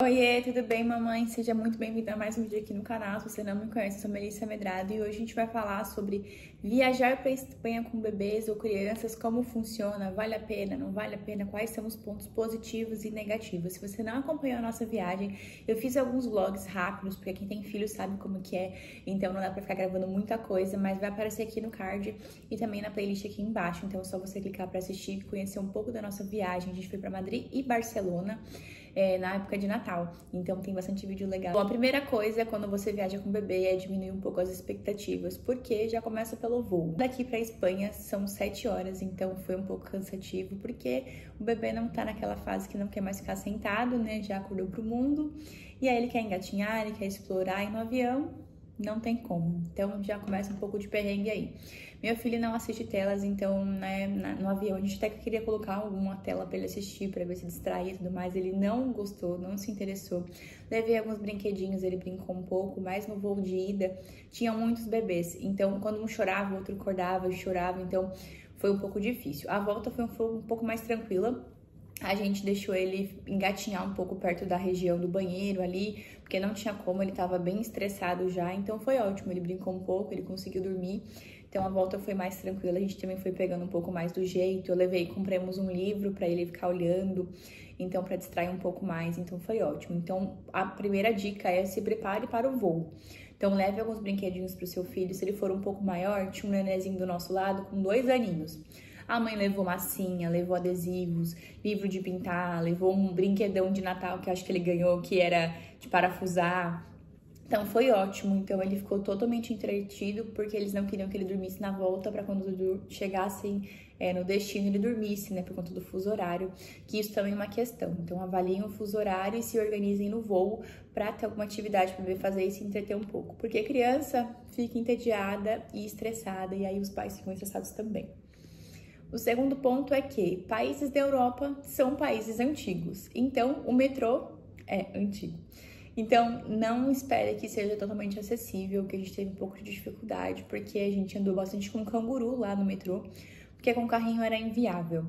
Oiê, tudo bem, mamãe? Seja muito bem-vinda a mais um vídeo aqui no canal. Se você não me conhece, eu sou Melissa Medrado e hoje a gente vai falar sobre viajar para a Espanha com bebês ou crianças, como funciona, vale a pena, não vale a pena, quais são os pontos positivos e negativos. Se você não acompanhou a nossa viagem, eu fiz alguns vlogs rápidos, porque quem tem filho sabe como que é, então não dá para ficar gravando muita coisa, mas vai aparecer aqui no card e também na playlist aqui embaixo, então é só você clicar para assistir e conhecer um pouco da nossa viagem. A gente foi para Madrid e Barcelona. Na época de Natal, então tem bastante vídeo legal. Bom, a primeira coisa quando você viaja com o bebê é diminuir um pouco as expectativas, porque já começa pelo voo. Daqui pra Espanha são 7 horas, então foi um pouco cansativo, porque o bebê não tá naquela fase que não quer mais ficar sentado, né, já acordou pro mundo, e aí ele quer engatinhar, ele quer explorar, e no avião não tem como, então já começa um pouco de perrengue aí. Meu filho não assiste telas, então, né, no avião a gente até queria colocar alguma tela para ele assistir, para ver se distrair e tudo mais. Ele não gostou, não se interessou. Levei alguns brinquedinhos, ele brincou um pouco, mas no voo de ida tinha muitos bebês, então quando um chorava, o outro acordava e chorava, então foi um pouco difícil. A volta foi um pouco mais tranquila. A gente deixou ele engatinhar um pouco perto da região do banheiro ali, porque não tinha como, ele tava bem estressado já, então foi ótimo, ele brincou um pouco, ele conseguiu dormir, então a volta foi mais tranquila, a gente também foi pegando um pouco mais do jeito, compramos um livro para ele ficar olhando, então para distrair um pouco mais, então foi ótimo. Então a primeira dica é se prepare para o voo. Então leve alguns brinquedinhos pro seu filho, se ele for um pouco maior, tinha um nenezinho do nosso lado com 2 aninhos. A mãe levou massinha, levou adesivos, livro de pintar, levou um brinquedão de Natal que eu acho que ele ganhou, que era de parafusar. Então foi ótimo, então ele ficou totalmente entretido, porque eles não queriam que ele dormisse na volta, para quando chegassem no destino ele dormisse, né, por conta do fuso horário, que isso também é uma questão. Então avaliem o fuso horário e se organizem no voo para ter alguma atividade para poder fazer e se entreter um pouco, porque a criança fica entediada e estressada, e aí os pais ficam estressados também. O segundo ponto é que países da Europa são países antigos, então o metrô é antigo. Então não espere que seja totalmente acessível, que a gente teve um pouco de dificuldade, porque a gente andou bastante com canguru lá no metrô, porque com o carrinho era inviável.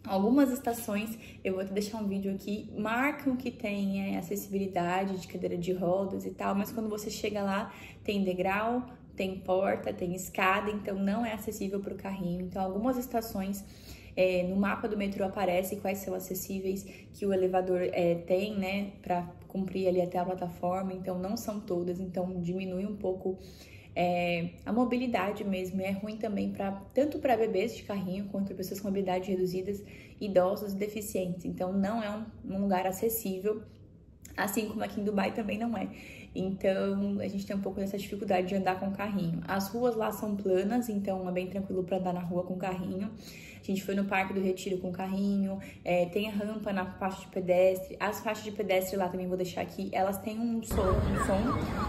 Algumas estações, eu vou te deixar um vídeo aqui, marcam que tem acessibilidade de cadeira de rodas e tal, mas quando você chega lá tem degrau, tem porta, tem escada, então não é acessível para o carrinho. Então algumas estações no mapa do metrô aparece quais são acessíveis, que o elevador tem, né, para cumprir ali até a plataforma, então não são todas, então diminui um pouco a mobilidade mesmo. É ruim também tanto para bebês de carrinho quanto para pessoas com mobilidade reduzidas, idosos e deficientes, então não é um lugar acessível, assim como aqui em Dubai também não é. Então a gente tem um pouco dessa dificuldade de andar com carrinho. As ruas lá são planas, então é bem tranquilo para andar na rua com carrinho. A gente foi no Parque do Retiro com carrinho, tem a rampa na faixa de pedestre. As faixas de pedestre lá também vou deixar aqui, elas têm um som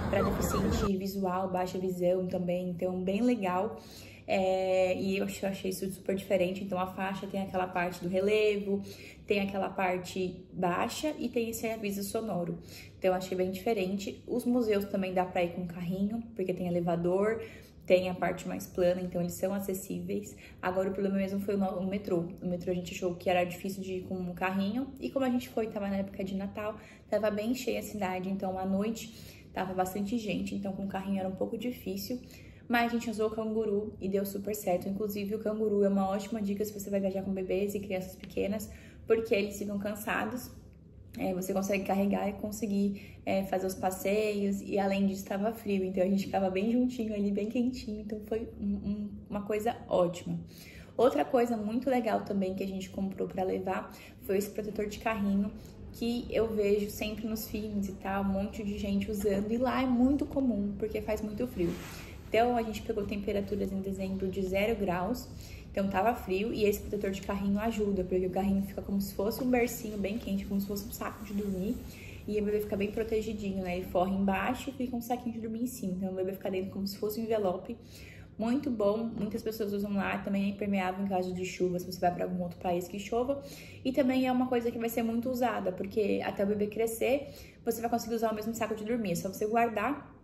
para deficiente visual, baixa visão também, então bem legal. E eu achei isso super diferente. Então a faixa tem aquela parte do relevo, tem aquela parte baixa e tem esse aviso sonoro, então eu achei bem diferente. Os museus também dá para ir com carrinho, porque tem elevador, tem a parte mais plana, então eles são acessíveis. Agora o problema mesmo foi o metrô. O metrô a gente achou que era difícil de ir com um carrinho, e como a gente tava na época de Natal, tava bem cheia a cidade, então à noite tava bastante gente, então com o carrinho era um pouco difícil. Mas a gente usou o canguru e deu super certo. Inclusive o canguru é uma ótima dica se você vai viajar com bebês e crianças pequenas, porque eles ficam cansados, você consegue carregar e conseguir fazer os passeios, e além disso estava frio, então a gente ficava bem juntinho ali, bem quentinho, então foi uma coisa ótima. Outra coisa muito legal também que a gente comprou para levar foi esse protetor de carrinho, que eu vejo sempre nos filmes e tal, um monte de gente usando, e lá é muito comum, porque faz muito frio. Então a gente pegou temperaturas em dezembro de 0 graus, então tava frio, e esse protetor de carrinho ajuda, porque o carrinho fica como se fosse um bercinho bem quente, como se fosse um saco de dormir, e o bebê fica bem protegidinho, né? Ele forra embaixo e fica um saquinho de dormir em cima, então o bebê fica dentro como se fosse um envelope. Muito bom, muitas pessoas usam lá, também é impermeável em caso de chuva, se você vai para algum outro país que chova, e também é uma coisa que vai ser muito usada, porque até o bebê crescer, você vai conseguir usar o mesmo saco de dormir, é só você guardar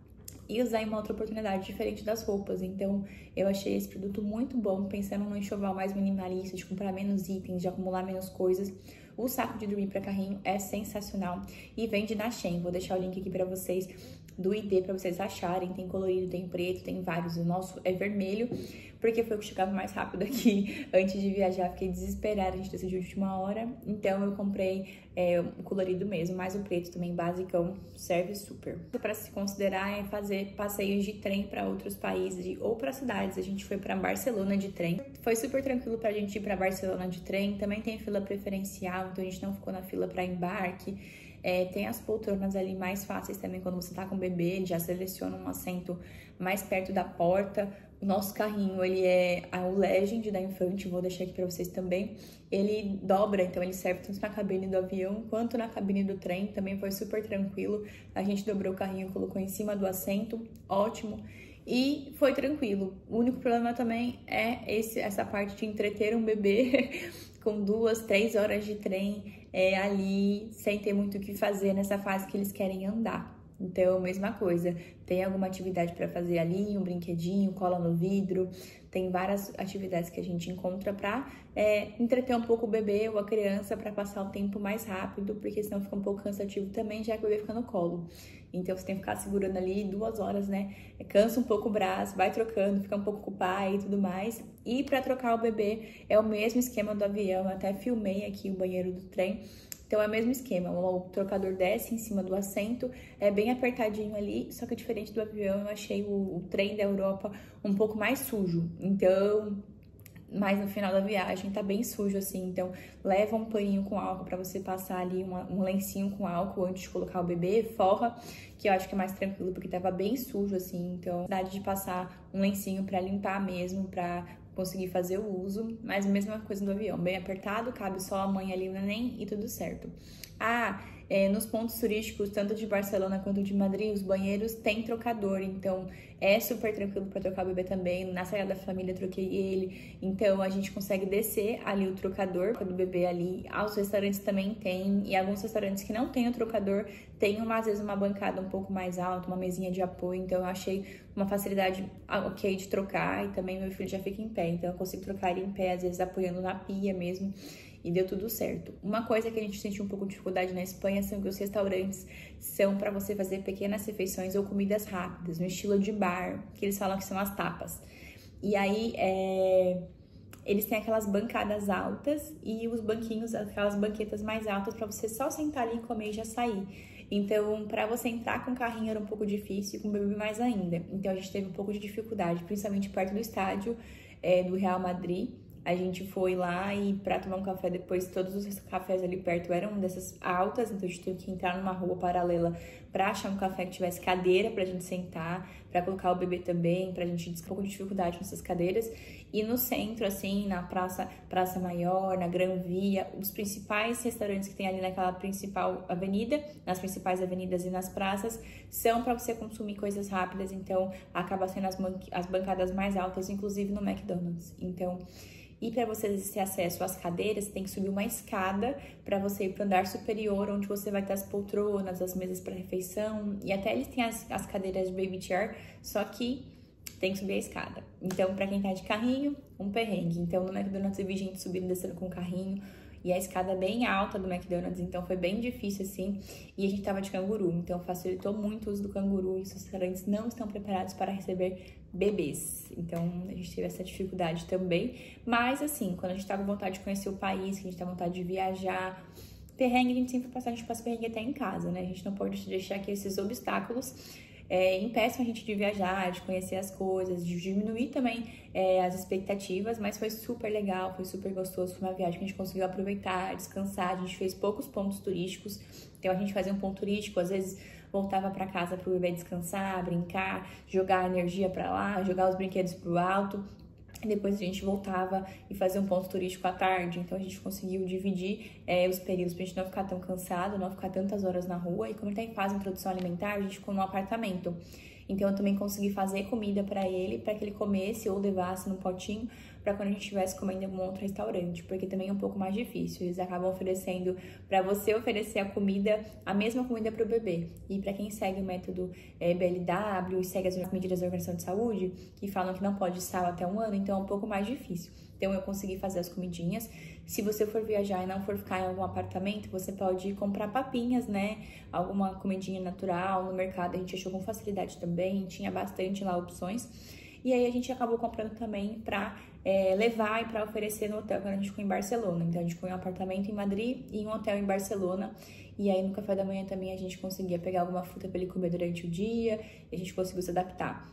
e usar em uma outra oportunidade diferente das roupas. Então eu achei esse produto muito bom, pensando no enxoval mais minimalista, de comprar menos itens, de acumular menos coisas. O saco de dormir para carrinho é sensacional e vende na Shein. Vou deixar o link aqui para vocês do ID para vocês acharem. Tem colorido, tem preto, tem vários. O nosso é vermelho, porque foi o que chegava mais rápido aqui. Antes de viajar, fiquei desesperada, a gente decidiu de última hora. Então eu comprei o colorido mesmo, mas o preto também basicão serve super. Para se considerar é fazer passeios de trem para outros países ou para cidades. A gente foi para Barcelona de trem. Foi super tranquilo pra gente ir para Barcelona de trem. Também tem fila preferencial, então a gente não ficou na fila para embarque. Tem as poltronas ali mais fáceis também quando você tá com o bebê, ele já seleciona um assento mais perto da porta. O nosso carrinho, ele é o Legend da Infante, vou deixar aqui pra vocês também. Ele dobra, então ele serve tanto na cabine do avião quanto na cabine do trem, também foi super tranquilo. A gente dobrou o carrinho, colocou em cima do assento, ótimo. E foi tranquilo. O único problema também é essa parte de entreter um bebê com 2, 3 horas de trem ali, sem ter muito o que fazer nessa fase que eles querem andar. Então, mesma coisa, tem alguma atividade para fazer ali, um brinquedinho, cola no vidro, tem várias atividades que a gente encontra para entreter um pouco o bebê ou a criança para passar o tempo mais rápido, porque senão fica um pouco cansativo também, já que o bebê fica no colo. Então, você tem que ficar segurando ali 2 horas, né? Cansa um pouco o braço, vai trocando, fica um pouco com o pai e tudo mais. E para trocar o bebê é o mesmo esquema do avião, eu até filmei aqui o banheiro do trem. Então é o mesmo esquema, o trocador desce em cima do assento, é bem apertadinho ali, só que diferente do avião, eu achei o trem da Europa um pouco mais sujo. Então, mas no final da viagem tá bem sujo assim, então leva um paninho com álcool pra você passar ali, um lencinho com álcool antes de colocar o bebê, forra, que eu acho que é mais tranquilo porque tava bem sujo assim, então dá de passar um lencinho pra limpar mesmo, pra conseguir fazer o uso, mas a mesma coisa do avião, bem apertado, cabe só a mãe ali, o neném e tudo certo. Nos pontos turísticos, tanto de Barcelona quanto de Madrid, os banheiros têm trocador, então é super tranquilo para trocar o bebê também. Na saída da família troquei ele, então a gente consegue descer ali o trocador do bebê ali. Os restaurantes também tem, e alguns restaurantes que não tem o trocador tem às vezes uma bancada um pouco mais alta, uma mesinha de apoio, então eu achei uma facilidade ok de trocar, e também meu filho já fica em pé, então eu consigo trocar ele em pé, às vezes apoiando na pia mesmo. E deu tudo certo. Uma coisa que a gente sentiu um pouco de dificuldade na Espanha são que os restaurantes são para você fazer pequenas refeições ou comidas rápidas, no estilo de bar, que eles falam que são as tapas. E aí, eles têm aquelas bancadas altas e os banquinhos, aquelas banquetas mais altas para você só sentar ali e comer e já sair. Então, para você entrar com o carrinho era um pouco difícil e com o bebê mais ainda. Então, a gente teve um pouco de dificuldade, principalmente perto do estádio do Real Madrid. A gente foi lá e para tomar um café depois, todos os cafés ali perto eram dessas altas, então a gente teve que entrar numa rua paralela para achar um café que tivesse cadeira pra gente sentar, para colocar o bebê também, pra gente ter um pouco de dificuldade nessas cadeiras. E no centro, assim, na Praça Maior, na Gran Via, os principais restaurantes que tem ali naquela principal avenida, nas principais avenidas e nas praças, são para você consumir coisas rápidas, então acaba sendo as bancadas mais altas, inclusive no McDonald's. Então, e para você ter acesso às cadeiras, tem que subir uma escada para você ir para o andar superior, onde você vai ter as poltronas, as mesas para refeição, e até eles têm as cadeiras de baby chair, só que tem que subir a escada. Então, para quem tá de carrinho, um perrengue. Então, no McDonald's eu vi gente subindo e descendo com o carrinho, e a escada é bem alta do McDonald's, então foi bem difícil assim, e a gente tava de canguru, então facilitou muito o uso do canguru, e os restaurantes não estão preparados para receber bebês, então a gente teve essa dificuldade também, mas assim, quando a gente tá com vontade de conhecer o país, que a gente tá com vontade de viajar, perrengue a gente sempre passa, a gente passa perrengue até em casa, né, a gente não pode deixar que esses obstáculos impeçam a gente de viajar, de conhecer as coisas, de diminuir também as expectativas, mas foi super legal, foi super gostoso, foi uma viagem que a gente conseguiu aproveitar, descansar, a gente fez poucos pontos turísticos, então a gente fazia um ponto turístico, às vezes voltava para casa pro bebê descansar, brincar, jogar energia para lá, jogar os brinquedos pro alto. Depois a gente voltava e fazia um ponto turístico à tarde, então a gente conseguiu dividir os períodos pra gente não ficar tão cansado, não ficar tantas horas na rua. E como ele tá em fase de introdução alimentar, a gente ficou no apartamento. Então eu também consegui fazer comida para ele, para que ele comesse ou levasse num potinho, para quando a gente estivesse comendo em algum outro restaurante, porque também é um pouco mais difícil. Eles acabam oferecendo para você oferecer a mesma comida para o bebê. E para quem segue o método BLW e segue as medidas da Organização de Saúde, que falam que não pode sal até 1 ano, então é um pouco mais difícil. Então eu consegui fazer as comidinhas. Se você for viajar e não for ficar em algum apartamento, você pode comprar papinhas, né? Alguma comidinha natural no mercado, a gente achou com facilidade também, tinha bastante lá opções. E aí a gente acabou comprando também pra levar e pra oferecer no hotel quando a gente ficou em Barcelona. Então a gente ficou em um apartamento em Madrid e em um hotel em Barcelona. E aí no café da manhã também a gente conseguia pegar alguma fruta pra ele comer durante o dia e a gente conseguiu se adaptar.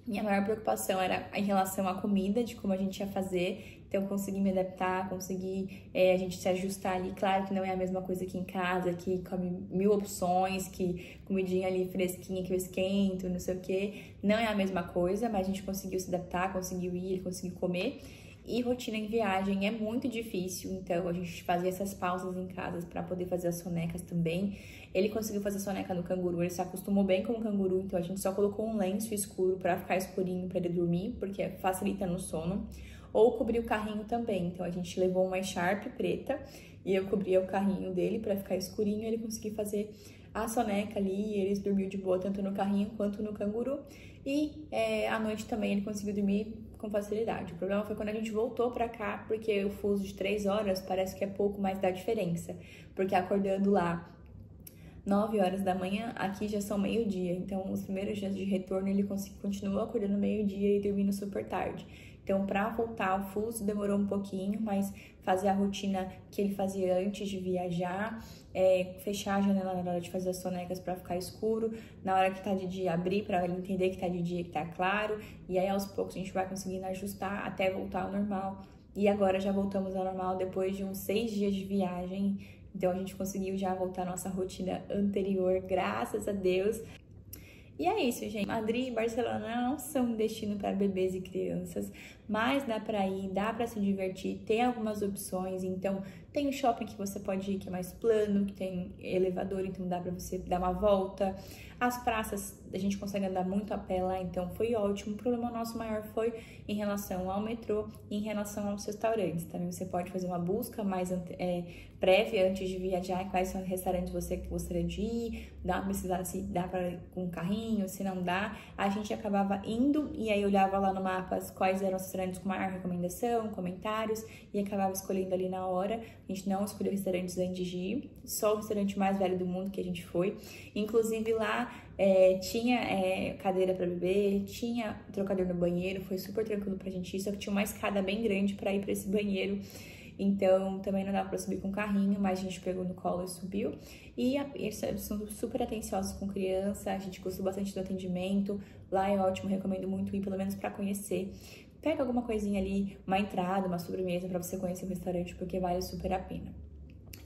Minha maior preocupação era em relação à comida, de como a gente ia fazer. Então, eu consegui me adaptar, consegui a gente se ajustar ali. Claro que não é a mesma coisa que em casa, que come 1000 opções, que comidinha ali fresquinha que eu esquento, não sei o quê. Não é a mesma coisa, mas a gente conseguiu se adaptar, conseguiu ir, conseguiu comer. E rotina em viagem é muito difícil, então a gente fazia essas pausas em casa para poder fazer as sonecas também. Ele conseguiu fazer soneca no canguru, ele se acostumou bem com o canguru, então a gente só colocou um lenço escuro para ficar escurinho para ele dormir, porque facilita no sono. Ou cobrir o carrinho também, então a gente levou uma echarpe preta e eu cobria o carrinho dele para ficar escurinho e ele conseguiu fazer a soneca ali, e ele dormiu de boa tanto no carrinho quanto no canguru. E à noite também ele conseguiu dormir com facilidade. O problema foi quando a gente voltou pra cá, porque o fuso de 3 horas parece que é pouco, mas dá diferença. Porque acordando lá 9 horas da manhã, aqui já são meio-dia. Então, os primeiros dias de retorno, ele continuou acordando meio-dia e dormindo super tarde. Então, para voltar, o fuso demorou um pouquinho, mas fazer a rotina que ele fazia antes de viajar, fechar a janela na hora de fazer as sonecas para ficar escuro, na hora que tá de dia abrir para ele entender que tá de dia, que tá claro, e aí aos poucos a gente vai conseguindo ajustar até voltar ao normal. E agora já voltamos ao normal depois de uns 6 dias de viagem, então a gente conseguiu já voltar à nossa rotina anterior, graças a Deus. E é isso, gente. Madrid e Barcelona não são um destino para bebês e crianças, mas dá para ir, dá para se divertir, tem algumas opções. Então, tem o shopping que você pode ir, que é mais plano, que tem elevador, então dá para você dar uma volta. As praças, a gente consegue andar muito a pé lá, então foi ótimo. O problema nosso maior foi em relação ao metrô e em relação aos restaurantes. Também você pode fazer uma busca mais prévia antes de viajar, quais são os restaurantes você gostaria de ir, dar uma pesquisada se dá para ir com um carrinho, se não dá. A gente acabava indo e aí olhava lá no mapa quais eram os restaurantes com maior recomendação, comentários, e acabava escolhendo ali na hora. A gente não escolheu restaurantes antes de ir, só o restaurante mais velho do mundo que a gente foi. Inclusive lá tinha cadeira para bebê, tinha trocador no banheiro, foi super tranquilo pra gente ir, só que tinha uma escada bem grande para ir para esse banheiro. Então, também não dava para subir com carrinho, mas a gente pegou no colo e subiu. E eles são super atenciosos com criança, a gente gostou bastante do atendimento. Lá é ótimo, recomendo muito ir, pelo menos para conhecer. Pega alguma coisinha ali, uma entrada, uma sobremesa para você conhecer o restaurante, porque vale super a pena.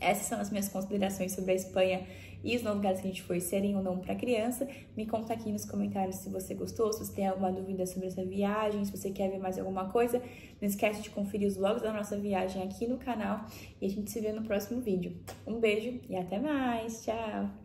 Essas são as minhas considerações sobre a Espanha e os novos lugares que a gente foi, serem ou não para criança. Me conta aqui nos comentários se você gostou, se você tem alguma dúvida sobre essa viagem, se você quer ver mais alguma coisa. Não esquece de conferir os vlogs da nossa viagem aqui no canal e a gente se vê no próximo vídeo. Um beijo e até mais! Tchau!